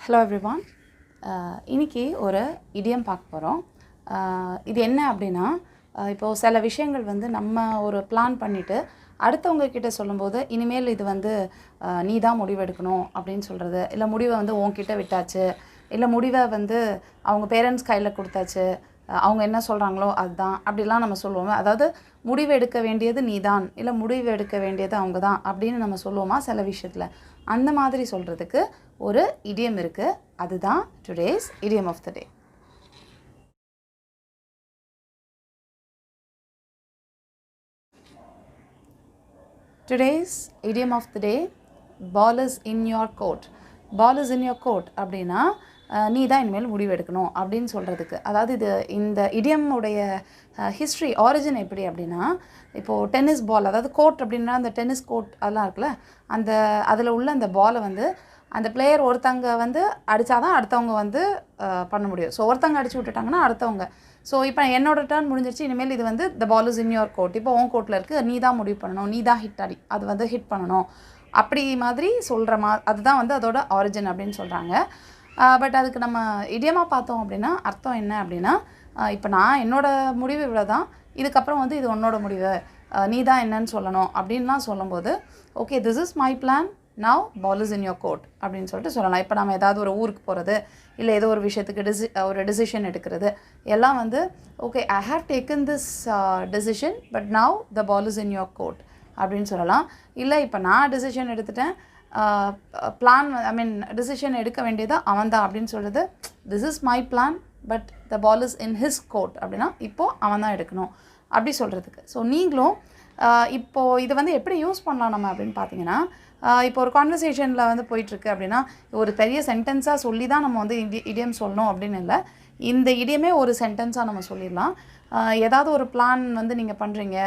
Hello everyone. இன்றைக்கி ஒரு இடியம் பார்க்க போகிறோம். இது என்ன அப்படின்னா, இப்போது சில விஷயங்கள் வந்து நம்ம ஒரு பிளான் பண்ணிவிட்டு அடுத்தவங்க கிட்ட சொல்லும்போது இனிமேல் இது வந்து நீ தான் முடிவெடுக்கணும் அப்படின்னு சொல்கிறது, இல்லை முடிவை வந்து உன்கிட்ட விட்டாச்சு, இல்லை முடிவை வந்து அவங்க பேரண்ட்ஸ் கையில் கொடுத்தாச்சு, அவங்க என்ன சொல்கிறாங்களோ அதுதான் அப்படிலாம் நம்ம சொல்லுவோம். அதாவது முடிவு எடுக்க வேண்டியது நீ தான், இல்லை முடிவு எடுக்க வேண்டியது அவங்க தான் அப்படின்னு நம்ம சொல்லுவோமா சில விஷயத்தில். அந்த மாதிரி சொல்கிறதுக்கு ஒரு இடியம் இருக்குது. அதுதான் today's idiom of the day. Today's idiom of the day, ball is in your court. Ball is in your court அப்படின்னா நீ தான் இனிமேல் முடிவு எடுக்கணும் அப்படின்னு சொல்கிறதுக்கு. அதாவது இது இந்த இடியமுடைய ஹிஸ்ட்ரி ஆரிஜின் எப்படி அப்படின்னா, இப்போது டென்னிஸ் பால், அதாவது கோர்ட் அப்படின்னா அந்த டென்னிஸ் கோர்ட் அதெல்லாம் இருக்குல்ல, அந்த அதில் உள்ள அந்த பாலை வந்து அந்த பிளேயர் ஒருத்தங்க வந்து அடித்தா தான் அடுத்தவங்க வந்து பண்ண முடியும். ஸோ ஒருத்தங்க அடித்து விட்டுட்டாங்கன்னா அடுத்தவங்க. ஸோ இப்போ என்னோடய டர்ன் முடிஞ்சிருச்சு, இனிமேல் இது வந்து த ball is in your court, இப்போ உன் கோர்ட்டில் இருக்குது, நீ தான் முடிவு பண்ணணும், நீ தான் அது வந்து ஹிட் பண்ணணும் அப்படி மாதிரி சொல்கிற அதுதான் வந்து அதோட ஆரிஜின் அப்படின்னு சொல்கிறாங்க. பட் அதுக்கு நம்ம இடியமாக பார்த்தோம் அப்படின்னா அர்த்தம் என்ன அப்படின்னா, இப்போ நான் என்னோடய முடிவு இவ்வளோ தான், இதுக்கப்புறம் வந்து இது உன்னோட முடிவு, நீ தான் என்னன்னு சொல்லணும் அப்படின்லாம் சொல்லும்போது, okay this is my plan, now ball is in your court அப்படின்னு சொல்லிட்டு சொல்லலாம். இப்போ நம்ம ஏதாவது ஒரு ஊருக்கு போகிறது, இல்லை ஏதோ ஒரு விஷயத்துக்கு ஒரு டெசிஷன் எடுக்கிறது எல்லாம் வந்து okay I have taken this decision but now the ball is in your court அப்படின்னு சொல்லலாம். இல்லை இப்போ நான் டெசிஷன் எடுத்துட்டேன், பிளான் டெசிஷன் எடுக்க வேண்டியது அவன் தான் அப்படின்னு சொல்கிறது, this is my plan but the ball is in his court அப்படின்னா இப்போது அவன் தான் எடுக்கணும் அப்படி சொல்கிறதுக்கு. ஸோ நீங்களும் இப்போது இதை வந்து எப்படி யூஸ் பண்ணலாம் நம்ம அப்படின்னு பார்த்தீங்கன்னா, இப்போ ஒரு கான்வர்சேஷனில் வந்து போயிட்டுருக்கு அப்படின்னா ஒரு பெரிய சென்டென்ஸாக சொல்லி தான் நம்ம வந்து இடியம் சொல்லணும் அப்படின்னு இல்லை. இந்த இடியமே ஒரு சென்டென்ஸாக நம்ம சொல்லிடலாம். ஏதாவது ஒரு பிளான் வந்து நீங்கள் பண்ணுறீங்க,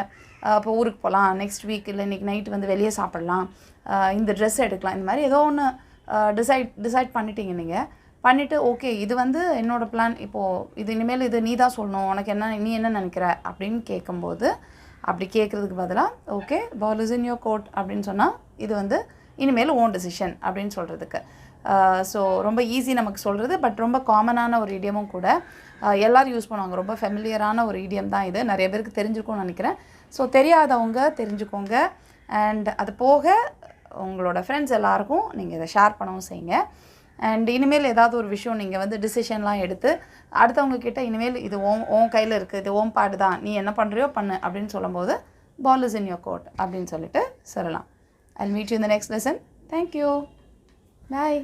இப்போ ஊருக்கு போகலாம் நெக்ஸ்ட் வீக், இல்லை இன்றைக்கி நைட்டு வந்து வெளியே சாப்பிட்லாம், இந்த ட்ரெஸ் எடுக்கலாம், இந்த மாதிரி ஏதோ ஒன்று டிசைட் பண்ணிட்டீங்க. நீங்கள் பண்ணிவிட்டு ஓகே இது வந்து என்னோடய பிளான், இப்போது இது இனிமேல் இது நீ தான் சொல்லணும், உனக்கு என்ன, நீ என்ன நினைக்கிற அப்படின்னு கேட்கும்போது, அப்படி கேட்குறதுக்கு பதிலாக okay ball is in your court அப்படின்னு சொன்னால் இது வந்து இனிமேல் ஓன் டெசிஷன் அப்படின்னு சொல்கிறதுக்கு. ஸோ ரொம்ப ஈஸி நமக்கு சொல்கிறது, பட் ரொம்ப காமனான ஒரு இடியமும் கூட, எல்லோரும் யூஸ் பண்ணுவாங்க. ரொம்ப ஃபெமிலியரான ஒரு இடியம் தான் இது, நிறைய பேருக்கு தெரிஞ்சுக்கும்னு நினைக்கிறேன். ஸோ தெரியாதவங்க தெரிஞ்சுக்கோங்க. அண்ட் அது போக உங்களோட ஃப்ரெண்ட்ஸ் எல்லாருக்கும் நீங்கள் இதை ஷேர் பண்ணவும் செய்யுங்க. அண்ட் இனிமேல் ஏதாவது ஒரு விஷயம் நீங்கள் வந்து டிசிஷன்லாம் எடுத்து அடுத்தவங்க கிட்ட இனிமேல் இது ஓன் கையில் இருக்குது, இது ஓன் பாடு தான், நீ என்ன பண்ணுறியோ பண்ணு அப்படின்னு சொல்லும்போது பால் இஸ் இன் யோர் கோர்ட் அப்படின்னு சொல்லிட்டு சொல்லலாம். I'll meet you in the next lesson. Thank you. Bye.